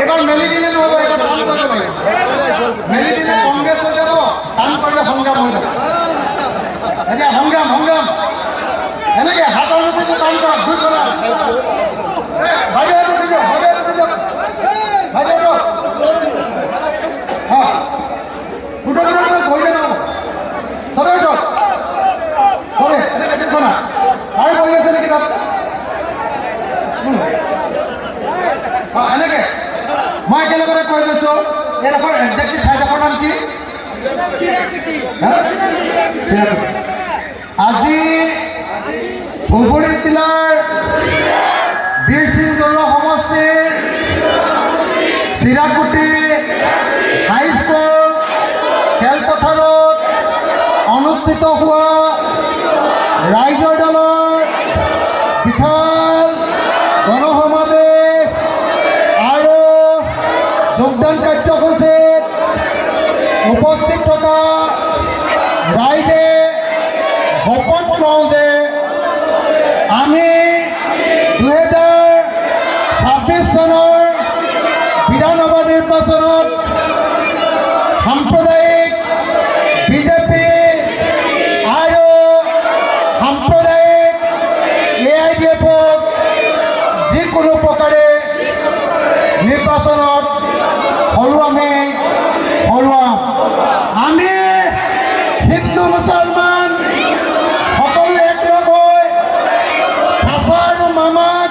এবাৰ মেলি দিলে নহ'ব, এবাৰ টান কৰিব লাগিব। মেলি দিলে কংগ্ৰেছ হৈ যাব, টান কৰিলে সংগ্ৰাম হৈ যাব। এতিয়া সংগ্ৰাম এনেকৈ হাতৰ মুঠিটো টান কৰক, দুই কৰক। বাইদেউ এইটো দি দিয়ক, বাইদেউ এইটো দি দিয়ক, বাইদেউ এইটো। অঁ গোটেই বহিলে নহ'ব, চবেই উঠক, চবে এনেকৈ দেখুৱা না। আৰু বহি আছে নেকি তাত? অঁ এনেকৈ মই একেলগতে কৈ গৈছোঁ। এইডোখৰ একজেক্টলি ঠাইডোখৰ নাম কি? চিৰাকুটি। আজি ধুবুৰী জিলাৰ বীৰসিং দৰুৱা সমষ্টিৰ চিৰাকুটি হাইস্কুল খেলপথাৰত অনুষ্ঠিত হোৱা ৰাইজৰ দলৰ বিশাল গণসমাৱেশ আৰু যোগদান কাৰ্যসূচীত উপস্থিত থকা ৰাইজে শপত লওঁ যে আমি 2026 চনৰ বিধানসভা নিৰ্বাচনত সাম্প্ৰদায়িক বিজেপি আৰু সাম্প্ৰদায়িক AIDF-ক যিকোনো প্ৰকাৰে নিৰ্বাচনত হৰুৱাম। আমি হিন্দু মুছলমান সকলো একলগ হৈ চাচা আৰু মামাক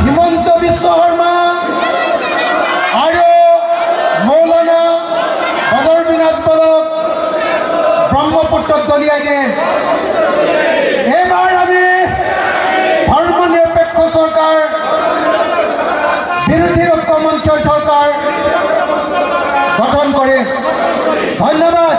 হিমন্ত বিশ্ব শৰ্মা আৰু মৌলানা বদৰুদ্দিন আজমলক ব্ৰহ্মপুত্ৰত দলিয়াই দিম। এইবাৰ আমি ধৰ্ম নিৰপেক্ষ চৰকাৰ, বিৰোধী ঐক্য মঞ্চৰ চৰকাৰ গঠন কৰিম। ধন্যবাদ।